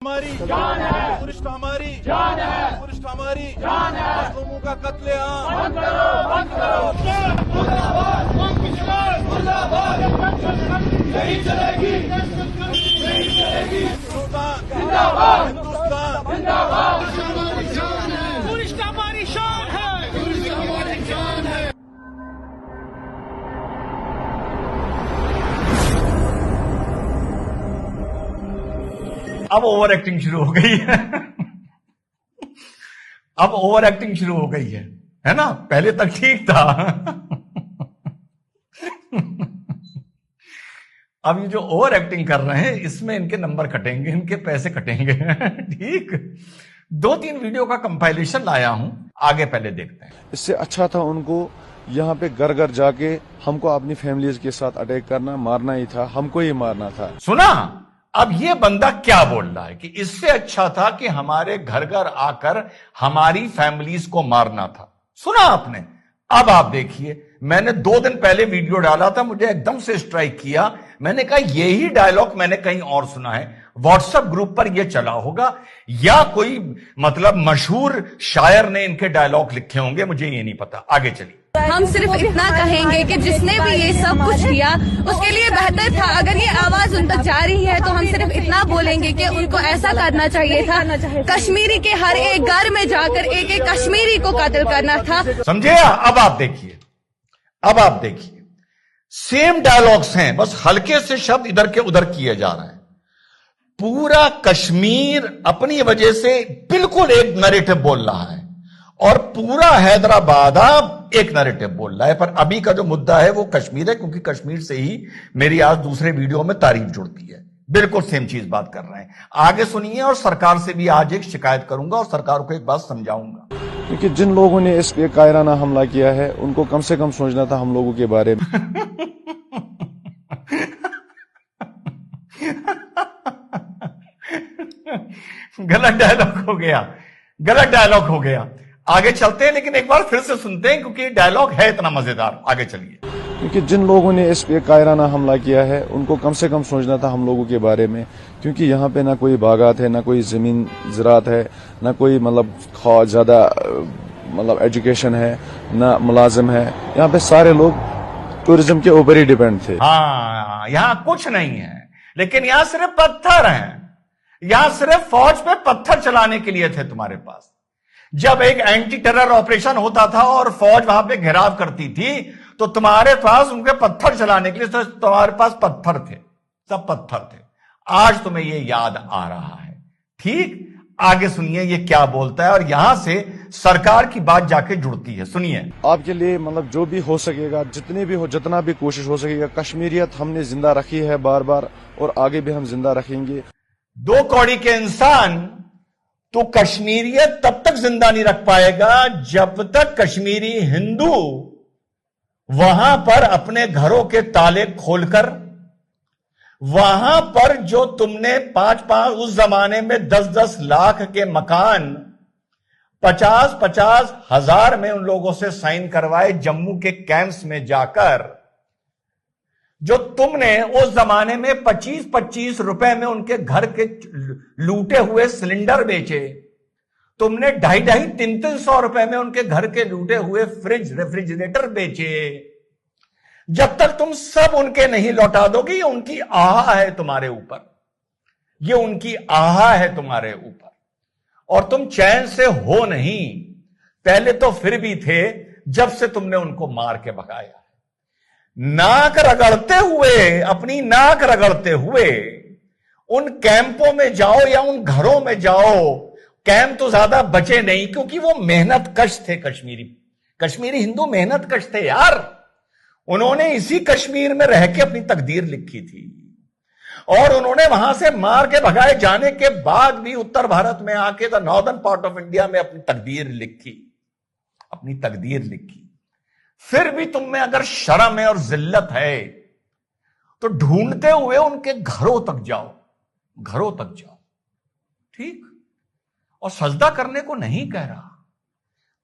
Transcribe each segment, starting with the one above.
हमारी जान है, पुरुष हमारी जान है, पुरुष हमारी जान है। मजलूमों का कत्लेआम बंद करो, बंद करो। मुर्दाबाद, मुर्दाबाद, नहीं चलेगी, नहीं चलेगी। हिंदुस्तान जिंदाबाद, हिंदुस्तान जिंदाबाद। पुरुष हमारी शान है, पुरुष हमारी जान है। अब ओवर एक्टिंग शुरू हो गई है। अब ओवर एक्टिंग शुरू हो गई है ना। पहले तक ठीक था। अब ये जो ओवर एक्टिंग कर रहे हैं इसमें इनके नंबर कटेंगे, इनके पैसे कटेंगे। ठीक। 2-3 वीडियो का कंपाइलेशन लाया हूं, आगे पहले देखते हैं। इससे अच्छा था उनको यहाँ पे घर घर जाके हमको अपनी फैमिलीज के साथ अटैक करना, मारना ही था, हमको ही मारना था। सुना अब ये बंदा क्या बोल रहा है कि इससे अच्छा था कि हमारे घर घर आकर हमारी फैमिलीज को मारना था। सुना आपने? अब आप देखिए, मैंने 2 दिन पहले वीडियो डाला था, मुझे एकदम से स्ट्राइक किया। मैंने कहा यही डायलॉग मैंने कहीं और सुना है, व्हाट्सएप ग्रुप पर यह चला होगा या कोई मतलब मशहूर शायर ने इनके डायलॉग लिखे होंगे, मुझे ये नहीं पता। आगे चलिए। हम सिर्फ इतना कहेंगे कि जिसने भी ये सब कुछ किया उसके लिए बेहतर था अगर ये आवाज उन तक जा रही है, तो हम सिर्फ इतना बोलेंगे कि उनको ऐसा करना चाहिए था, कश्मीरी के हर एक घर में जाकर एक एक कश्मीरी को कत्ल करना था। समझे? अब आप देखिए, अब आप देखिए, सेम डायलॉग्स हैं, बस हल्के से शब्द इधर के उधर किए जा रहे हैं। पूरा कश्मीर अपनी वजह से बिल्कुल एक नैरेटिव बोल रहा है और पूरा हैदराबाद एक नैरेटिव बोल रहा है। पर अभी का जो मुद्दा है वो कश्मीर है, क्योंकि कश्मीर से ही मेरी आज दूसरे वीडियो में तारीफ जुड़ती है। बिल्कुल सेम चीज बात कर रहे हैं। आगे सुनिए, और सरकार से भी आज एक शिकायत करूंगा और सरकार को एक बात समझाऊंगा। क्योंकि जिन लोगों ने इस पे कायराना हमला किया है उनको कम से कम सोचना था हम लोगों के बारे में। गलत डायलॉग हो गया, गलत डायलॉग हो गया। आगे चलते हैं, लेकिन एक बार फिर से सुनते हैं क्योंकि डायलॉग है इतना मजेदार। आगे चलिए। क्योंकि जिन लोगों ने इस पे कायराना हमला किया है उनको कम से कम सोचना था हम लोगों के बारे में। क्योंकि यहाँ पे ना कोई बागात है, ना कोई जमीन ज़रात है, ना कोई मतलब ज्यादा मतलब एजुकेशन है, ना मुलाजिम है। यहाँ पे सारे लोग टूरिज्म के ऊपर ही डिपेंड थे। हाँ, यहाँ कुछ नहीं है, लेकिन यहाँ सिर्फ पत्थर हैं। यहां सिर्फ फौज पे पत्थर चलाने के लिए थे तुम्हारे पास। जब एक एंटी टेरर ऑपरेशन होता था और फौज वहां पे घेराव करती थी तो तुम्हारे पास उनके पत्थर चलाने के लिए तो तुम्हारे पास पत्थर थे, सब पत्थर थे। आज तुम्हें ये याद आ रहा है। ठीक। आगे सुनिए ये क्या बोलता है, और यहां से सरकार की बात जाके जुड़ती है। सुनिए। आपके लिए मतलब जो भी हो सकेगा, जितने भी हो, जितना भी कोशिश हो सकेगा, कश्मीरियत हमने जिंदा रखी है बार बार और आगे भी हम जिंदा रखेंगे। 2 कौड़ी के इंसान तो कश्मीरियत तब तक जिंदा नहीं रख पाएगा जब तक कश्मीरी हिंदू वहां पर अपने घरों के ताले खोलकर, वहां पर जो तुमने 5-5 उस जमाने में 10-10 लाख के मकान 50-50 हजार में उन लोगों से साइन करवाए जम्मू के कैंप्स में जाकर, जो तुमने उस जमाने में 25-25 रुपए में उनके घर के लूटे हुए सिलेंडर बेचे, तुमने 250-300 रुपए में उनके घर के लूटे हुए फ्रिज रेफ्रिजरेटर बेचे। जब तक तुम सब उनके नहीं लौटा दोगे, ये उनकी आह है तुम्हारे ऊपर, ये उनकी आह है तुम्हारे ऊपर, और तुम चैन से हो नहीं। पहले तो फिर भी थे, जब से तुमने उनको मार के भगाया। नाक रगड़ते हुए, अपनी नाक रगड़ते हुए उन कैंपों में जाओ या उन घरों में जाओ। कैंप तो ज्यादा बचे नहीं, क्योंकि वो मेहनत कश थे। कश्मीरी हिंदू मेहनत कश थे यार। उन्होंने इसी कश्मीर में रह के अपनी तकदीर लिखी थी, और उन्होंने वहां से मार के भगाए जाने के बाद भी उत्तर भारत में आके the northern part of India में अपनी तकदीर लिखी, अपनी तकदीर लिखी। फिर भी तुम में अगर शर्म है और जिल्लत है तो ढूंढते हुए उनके घरों तक जाओ, घरों तक जाओ। ठीक। और सजदा करने को नहीं कह रहा,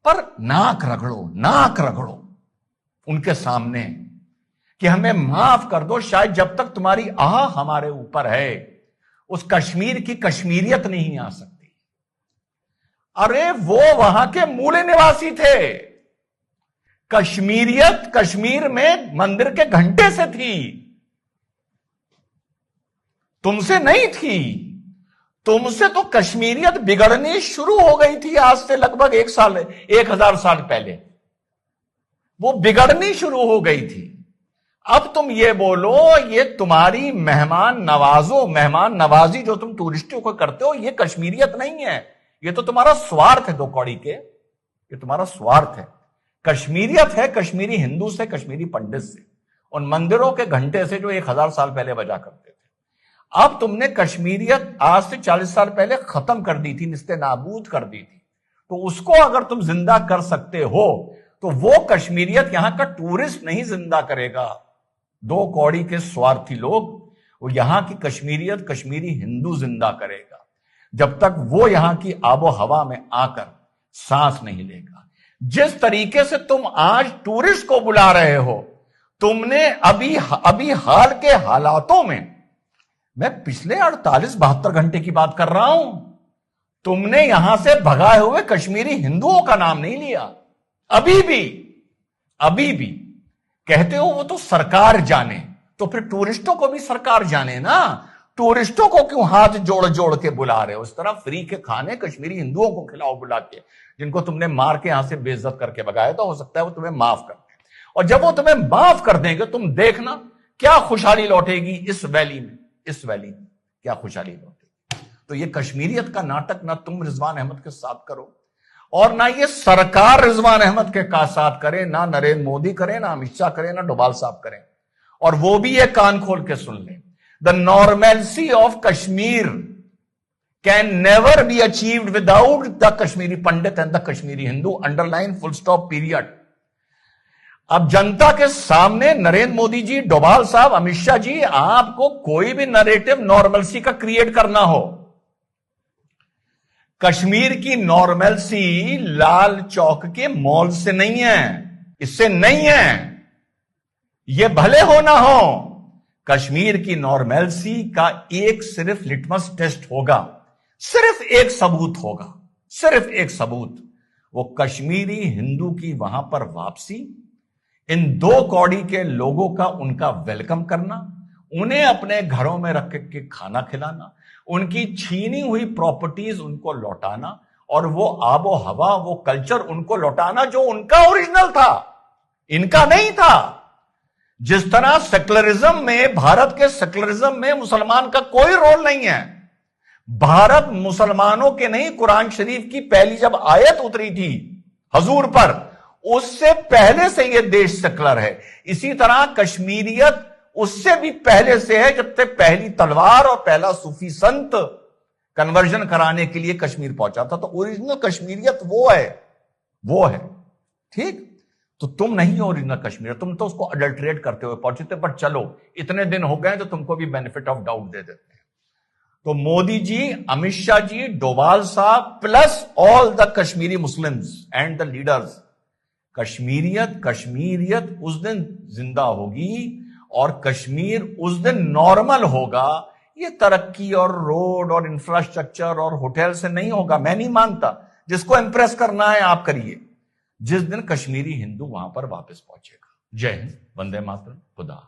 पर नाक रगड़ो, नाक रगड़ो उनके सामने कि हमें माफ कर दो। शायद जब तक तुम्हारी आह हमारे ऊपर है उस कश्मीर की कश्मीरियत नहीं आ सकती। अरे वो वहां के मूल निवासी थे। कश्मीरियत कश्मीर में मंदिर के घंटे से थी, तुमसे नहीं थी। तुमसे तो कश्मीरियत बिगड़नी शुरू हो गई थी आज से लगभग 1000 साल पहले, वो बिगड़नी शुरू हो गई थी। अब तुम ये बोलो ये तुम्हारी मेहमान नवाजी जो तुम टूरिस्टों को करते हो, ये कश्मीरियत नहीं है, ये तो तुम्हारा स्वार्थ है। दो कौड़ी के, ये तुम्हारा स्वार्थ है। कश्मीरियत है कश्मीरी हिंदू से, कश्मीरी पंडित से, उन मंदिरों के घंटे से जो 1000 साल पहले बजा करते थे। अब तुमने कश्मीरियत आज से 40 साल पहले खत्म कर दी थी, निस्ते नाबूद कर दी थी। तो उसको अगर तुम जिंदा कर सकते हो तो वो कश्मीरियत यहां का टूरिस्ट नहीं जिंदा करेगा। दो कौड़ी के स्वार्थी लोग, वो यहां की कश्मीरियत कश्मीरी हिंदू जिंदा करेगा जब तक वो यहां की आबो हवा में आकर सांस नहीं लेगा। जिस तरीके से तुम आज टूरिस्ट को बुला रहे हो, तुमने अभी हाल के हालातों में, मैं पिछले 48-72 घंटे की बात कर रहा हूं, तुमने यहां से भगाए हुए कश्मीरी हिंदुओं का नाम नहीं लिया। अभी भी कहते हो वो तो सरकार जाने, तो फिर टूरिस्टों को भी सरकार जाने ना। टूरिस्टों को क्यों हाथ जोड़ जोड़ के बुला रहे हो? इस तरह फ्री के खाने कश्मीरी हिंदुओं को खिलाओ बुला के, जिनको तुमने मार के यहां से बेइज्जत करके भगाया। तो हो सकता है वो तुम्हें माफ कर दें, और जब वो तुम्हें माफ कर देंगे तुम देखना क्या खुशहाली लौटेगी इस वैली में क्या खुशहाली लौटेगी। तो ये कश्मीरियत का नाटक ना तुम रिजवान अहमद के साथ करो, और ना ये सरकार रिजवान अहमद के साथ करे, ना नरेंद्र मोदी करे, ना अमित शाह करे, ना डोभाल साहब करें। और वो भी ये कान खोल के सुन लें, the normality of Kashmir can never be achieved without the Kashmiri Pandit and the Kashmiri Hindu, underline, full stop, period. अब जनता के सामने नरेंद्र मोदी जी, डोभाल साहब, अमित शाह जी, आपको कोई भी नरेटिव नॉर्मलसी का क्रिएट करना हो, कश्मीर की नॉर्मलसी लाल चौक के मॉल से नहीं है, इससे नहीं है। यह भले हो ना हो, कश्मीर की नॉर्मलसी का एक सिर्फ लिटमस टेस्ट होगा, सिर्फ एक सबूत होगा, सिर्फ एक सबूत, वो कश्मीरी हिंदू की वहां पर वापसी, इन दो कौड़ी के लोगों का उनका वेलकम करना, उन्हें अपने घरों में रख के खाना खिलाना, उनकी छीनी हुई प्रॉपर्टीज उनको लौटाना, और वो आबो हवा, वो कल्चर उनको लौटाना जो उनका ओरिजिनल था, इनका नहीं था। जिस तरह सेक्युलरिज्म में, भारत के सेक्युलरिज्म में मुसलमान का कोई रोल नहीं है। भारत मुसलमानों के नहीं, कुरान शरीफ की पहली जब आयत उतरी थी हजूर पर, उससे पहले से यह देश सेक्युलर है। इसी तरह कश्मीरियत उससे भी पहले से है, जब से पहली तलवार और पहला सूफी संत कन्वर्जन कराने के लिए कश्मीर पहुंचा था। तो ओरिजिनल कश्मीरियत वो है, ठीक। तो तुम नहीं हो ओरिजिनल कश्मीर, तुम तो उसको अडल्ट्रेट करते हुए पहुंचे थे। बट चलो, इतने दिन हो गए तो तुमको भी बेनिफिट ऑफ डाउट दे देते हैं। तो Modi ji, Amit Shah ji, Doval sahab, plus all the Kashmiri Muslims and the leaders, Kashmiriyat उस दिन जिंदा होगी और कश्मीर उस दिन नॉर्मल होगा। ये तरक्की और रोड और इंफ्रास्ट्रक्चर और होटल से नहीं होगा, मैं नहीं मानता। जिसको इंप्रेस करना है आप करिए, जिस दिन कश्मीरी हिंदू वहां पर वापस पहुंचेगा। जय हिंद, वंदे मातरम, खुदा।